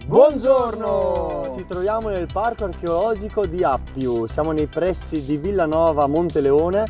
Buongiorno! Ci troviamo nel parco archeologico di Appiu, siamo nei pressi di Villanova Monteleone,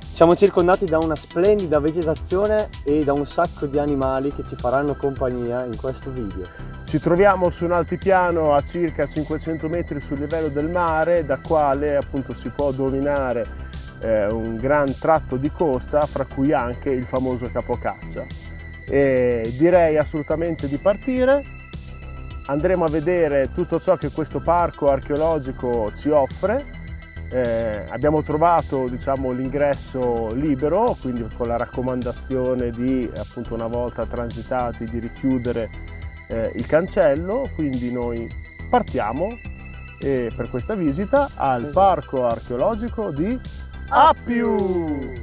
siamo circondati da una splendida vegetazione e da un sacco di animali che ci faranno compagnia in questo video. Ci troviamo su un altipiano a circa 500 metri sul livello del mare, da quale appunto si può dominare un gran tratto di costa, fra cui anche il famoso Capocaccia. E direi assolutamente di partire. Andremo a vedere tutto ciò che questo parco archeologico ci offre. Abbiamo trovato, diciamo, l'ingresso libero, quindi con la raccomandazione di, appunto, una volta transitati, di richiudere il cancello. Quindi noi partiamo per questa visita al parco archeologico di Appiu.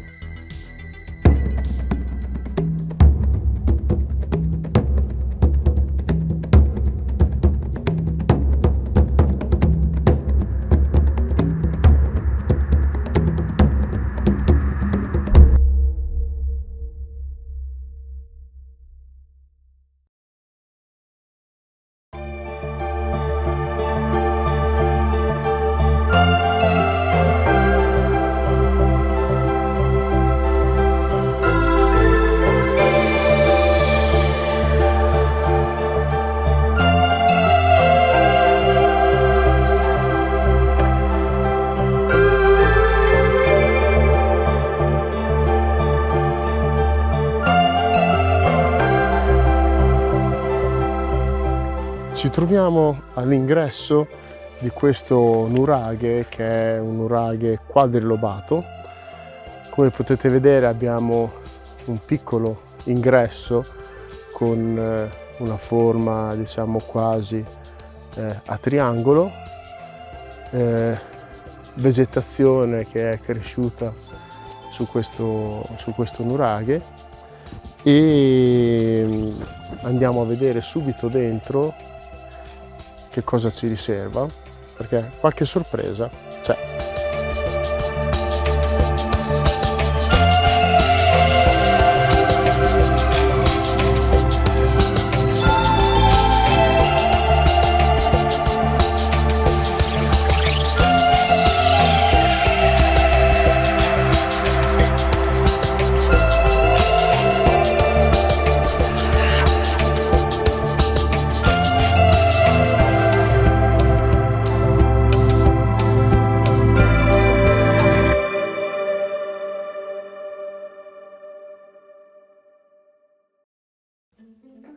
Ci troviamo all'ingresso di questo nuraghe, che è un nuraghe quadrilobato. Come potete vedere abbiamo un piccolo ingresso con una forma, diciamo, quasi a triangolo, vegetazione che è cresciuta su questo nuraghe, e andiamo a vedere subito dentro che cosa ci riserva, perché qualche sorpresa c'è.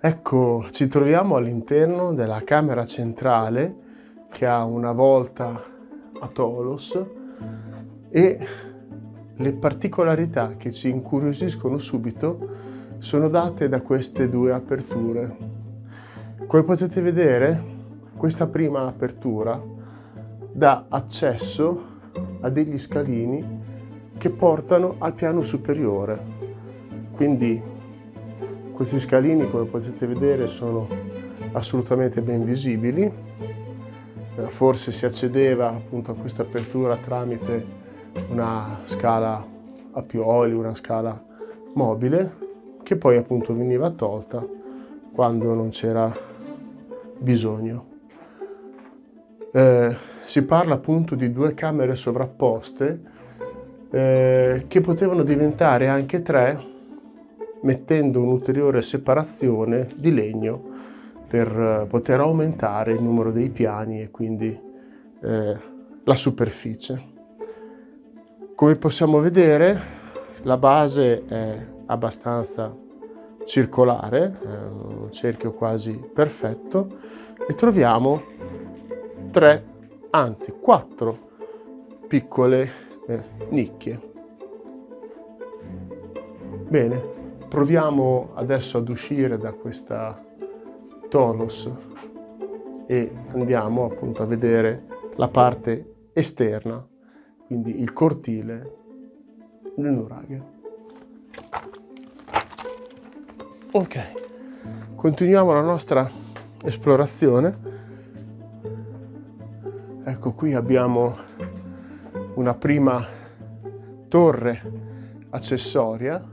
Ecco, ci troviamo all'interno della camera centrale, che ha una volta a tholos, e le particolarità che ci incuriosiscono subito sono date da queste due aperture. Come potete vedere, questa prima apertura dà accesso a degli scalini che portano al piano superiore. Quindi questi scalini, come potete vedere, sono assolutamente ben visibili. Forse si accedeva appunto a questa apertura tramite una scala a piuoli, una scala mobile, che poi appunto veniva tolta quando non c'era bisogno. Si parla appunto di due camere sovrapposte che potevano diventare anche tre, mettendo un'ulteriore separazione di legno per poter aumentare il numero dei piani e quindi la superficie. Come possiamo vedere, la base è abbastanza circolare, è un cerchio quasi perfetto, e troviamo tre, anzi 4 piccole nicchie. Bene. Proviamo adesso ad uscire da questa tholos e andiamo appunto a vedere la parte esterna, quindi il cortile del nuraghe. Ok, continuiamo la nostra esplorazione. Ecco, qui abbiamo una prima torre accessoria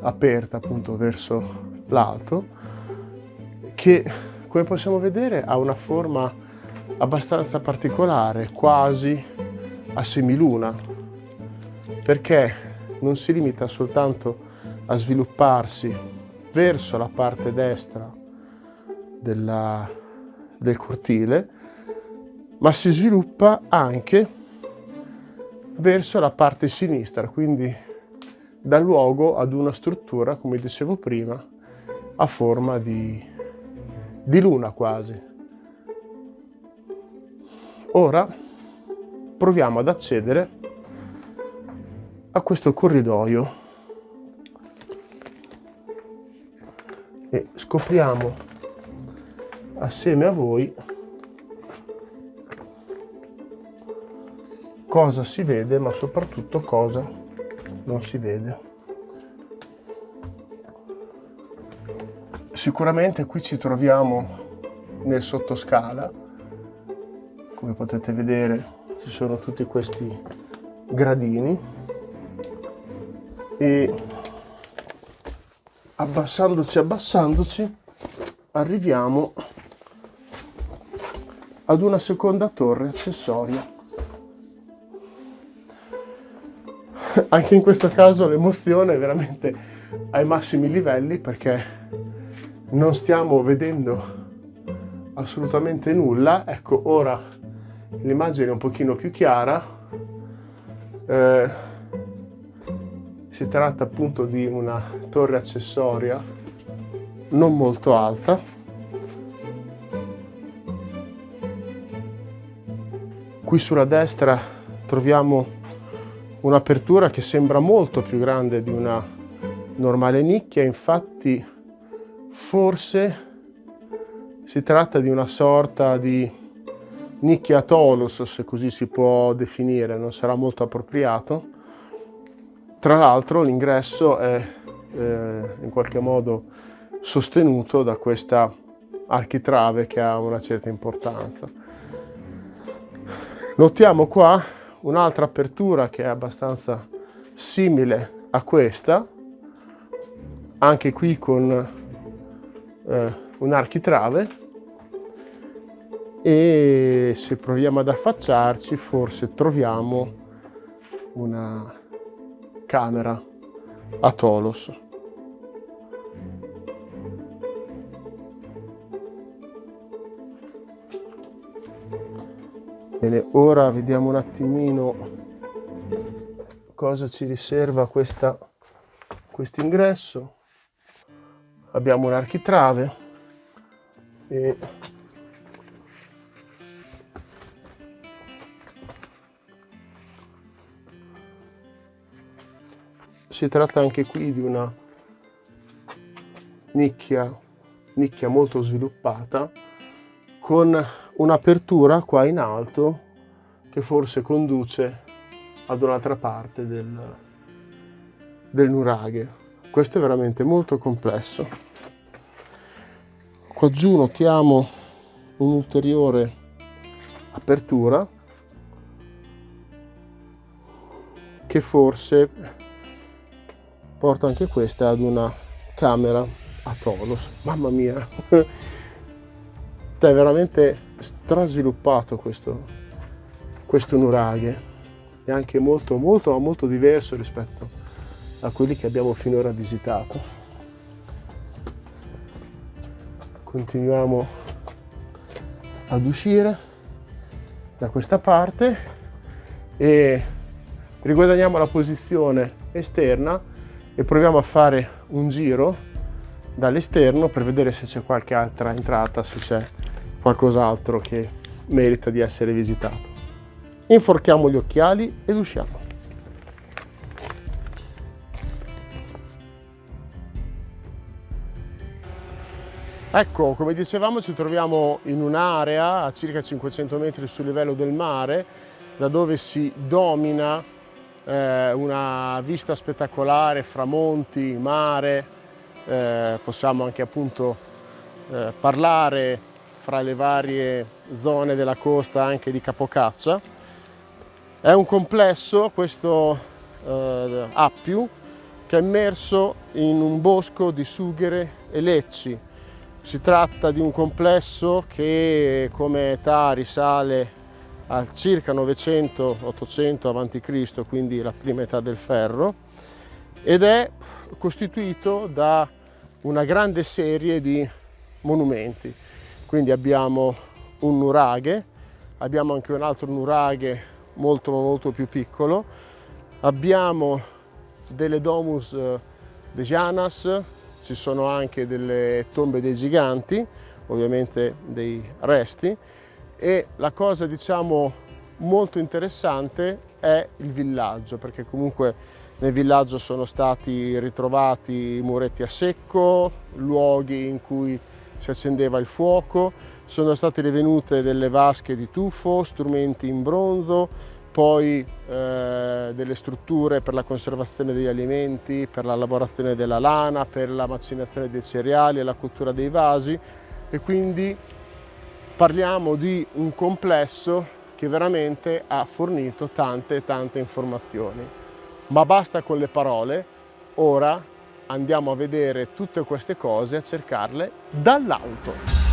aperta appunto verso l'alto, che, come possiamo vedere, ha una forma abbastanza particolare, quasi a semiluna, perché non si limita soltanto a svilupparsi verso la parte destra del cortile, ma si sviluppa anche verso la parte sinistra, quindi dà luogo ad una struttura, come dicevo prima, a forma di luna quasi. Ora proviamo ad accedere a questo corridoio e scopriamo assieme a voi cosa si vede, ma soprattutto cosa non si vede. Sicuramente qui ci troviamo nel sottoscala. Come potete vedere ci sono tutti questi gradini e abbassandoci arriviamo ad una seconda torre accessoria. Anche in questo caso l'emozione è veramente ai massimi livelli, perché non stiamo vedendo assolutamente nulla. Ecco, ora l'immagine è un pochino più chiara. Si tratta appunto di una torre accessoria non molto alta. Qui sulla destra troviamo un'apertura che sembra molto più grande di una normale nicchia, infatti forse si tratta di una sorta di nicchia Tholos, se così si può definire, non sarà molto appropriato. Tra l'altro l'ingresso è in qualche modo sostenuto da questa architrave che ha una certa importanza. Notiamo qua un'altra apertura che è abbastanza simile a questa, anche qui con un architrave, e se proviamo ad affacciarci forse troviamo una camera a Tholos. Bene, ora vediamo un attimino cosa ci riserva questo ingresso. Abbiamo un architrave e si tratta anche qui di una nicchia molto sviluppata, con un'apertura qua in alto che forse conduce ad un'altra parte del nuraghe. Questo è veramente molto complesso. Qua giù notiamo un'ulteriore apertura che forse porta anche questa ad una camera a Tholos. Mamma mia! È veramente strasviluppato questo nuraghe, è anche molto diverso rispetto a quelli che abbiamo finora visitato. Continuiamo ad uscire da questa parte e riguadagniamo la posizione esterna e proviamo a fare un giro dall'esterno per vedere se c'è qualche altra entrata, se c'è qualcos'altro che merita di essere visitato. Inforchiamo gli occhiali ed usciamo. Ecco, come dicevamo, ci troviamo in un'area a circa 500 metri sul livello del mare, da dove si domina una vista spettacolare fra monti, mare. Possiamo anche appunto parlare fra le varie zone della costa anche di Capocaccia. È un complesso, questo Appiu, che è immerso in un bosco di sughere e lecci, Si tratta di un complesso che come età risale a circa 900-800 a.C., quindi la prima età del ferro, ed è costituito da una grande serie di monumenti. Quindi abbiamo un nuraghe, abbiamo anche un altro nuraghe molto più piccolo, abbiamo delle domus de Janas, ci sono anche delle tombe dei giganti, ovviamente dei resti, e la cosa diciamo molto interessante è il villaggio, perché comunque nel villaggio sono stati ritrovati muretti a secco, luoghi in cui si accendeva il fuoco, sono state rinvenute delle vasche di tufo, strumenti in bronzo, poi delle strutture per la conservazione degli alimenti, per la lavorazione della lana, per la macinazione dei cereali e la cottura dei vasi, e quindi parliamo di un complesso che veramente ha fornito tante informazioni. Ma basta con le parole, ora andiamo a vedere tutte queste cose e a cercarle dall'alto.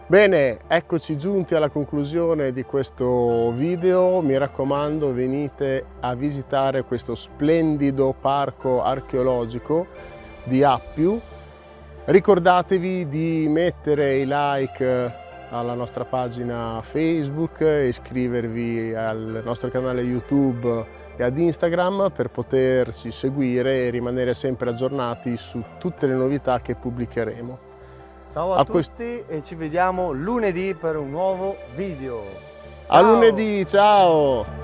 Bene, eccoci giunti alla conclusione di questo video. Mi raccomando, venite a visitare questo splendido parco archeologico di Appiu. Ricordatevi di mettere i like alla nostra pagina Facebook, iscrivervi al nostro canale YouTube e ad Instagram per poterci seguire e rimanere sempre aggiornati su tutte le novità che pubblicheremo. Ciao a tutti e ci vediamo lunedì per un nuovo video. A lunedì, ciao!